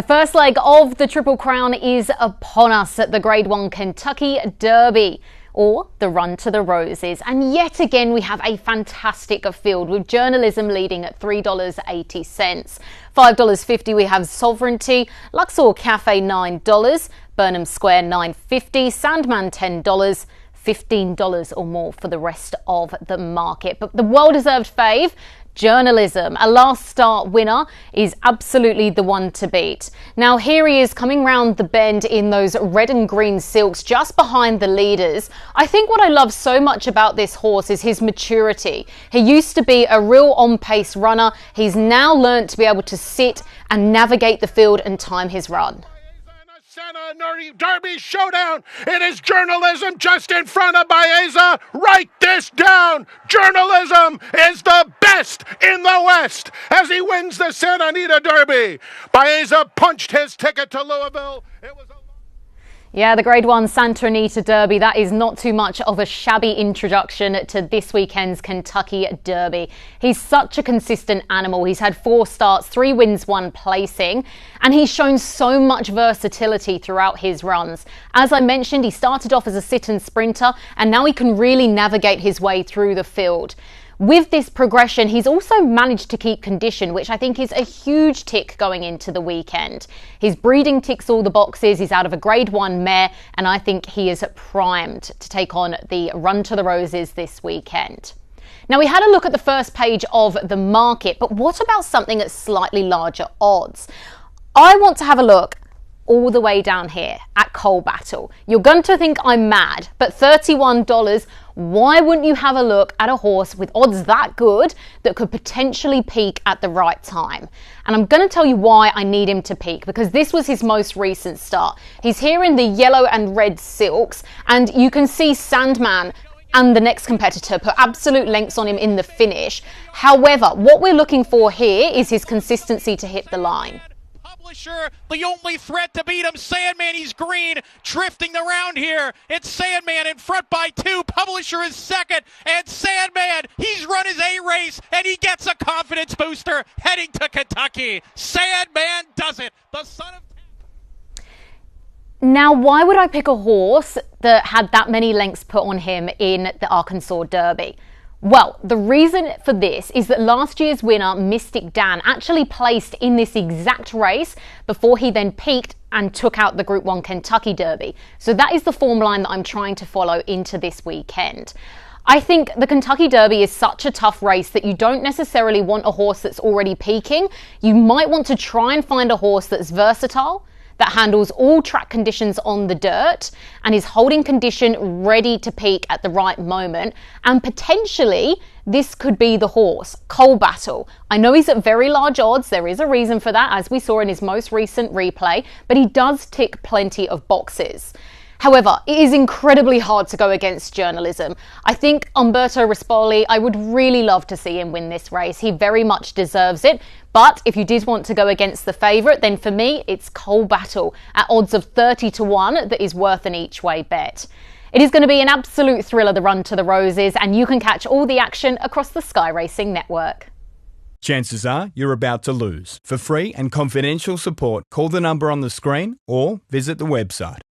The first leg of the Triple Crown is upon us at the Grade 1 Kentucky Derby, or the Run to the Roses. And yet again, we have a fantastic field with Journalism leading at $3.80. $5.50 we have Sovereignty, Luxor Cafe $9, Burnham Square $9.50, Sandman $10, $15 or more for the rest of the market. But the well-deserved fave, Journalism, a last start winner, is absolutely the one to beat. Now here he is coming round the bend in those red and green silks just behind the leaders. I think what I love so much about this horse is his maturity. He used to be a real on-pace runner. He's now learnt to be able to sit and navigate the field and time his run. Derby showdown. It is Journalism just in front of Baeza. Write this down. Journalism is the best in the West as he wins the Santa Anita Derby. Baeza punched his ticket to Louisville. Yeah, the Grade 1 Santa Anita Derby, that is not too much of a shabby introduction to this weekend's Kentucky Derby. He's such a consistent animal. He's had 4 starts, 3 wins, 1 placing, and he's shown so much versatility throughout his runs. As I mentioned, he started off as a sit-and sprinter, and now he can really navigate his way through the field. With this progression, he's also managed to keep condition, which I think is a huge tick going into the weekend. His breeding ticks all the boxes. He's out of a Grade 1 mare, and I think he is primed to take on the Run to the Roses this weekend. Now, we had a look at the first page of the market, but what about something at slightly larger odds? I want to have a look all the way down here at Coal Battle. You're going to think I'm mad, but $31, why wouldn't you have a look at a horse with odds that good that could potentially peak at the right time? And I'm going to tell you why I need him to peak, because this was his most recent start. He's here in the yellow and red silks, and you can see Sandman and the next competitor put absolute lengths on him in the finish. However, what we're looking for here is his consistency to hit the line. The only threat to beat him, Sandman, he's green, drifting around here. It's Sandman in front by 2. Publisher is second, and Sandman, he's run his A race, and he gets a confidence booster heading to Kentucky. Sandman does it. The son of... Now, why would I pick a horse that had that many lengths put on him in the Arkansas Derby? Well, the reason for this is that last year's winner, Mystic Dan, actually placed in this exact race before he then peaked and took out the Group 1 Kentucky Derby. So that is the form line that I'm trying to follow into this weekend. I think the Kentucky Derby is such a tough race that you don't necessarily want a horse that's already peaking. You might want to try and find a horse that's versatile, that handles all track conditions on the dirt and is holding condition ready to peak at the right moment. And potentially this could be the horse, Coal Battle. I know he's at very large odds. There is a reason for that, as we saw in his most recent replay, but he does tick plenty of boxes. However, it is incredibly hard to go against Journalism. I think Umberto Rispoli, I would really love to see him win this race. He very much deserves it. But if you did want to go against the favourite, then for me, it's Coal Battle at odds of 30-1 that is worth an each-way bet. It is going to be an absolute thriller, the Run to the Roses, and you can catch all the action across the Sky Racing network. Chances are you're about to lose. For free and confidential support, call the number on the screen or visit the website.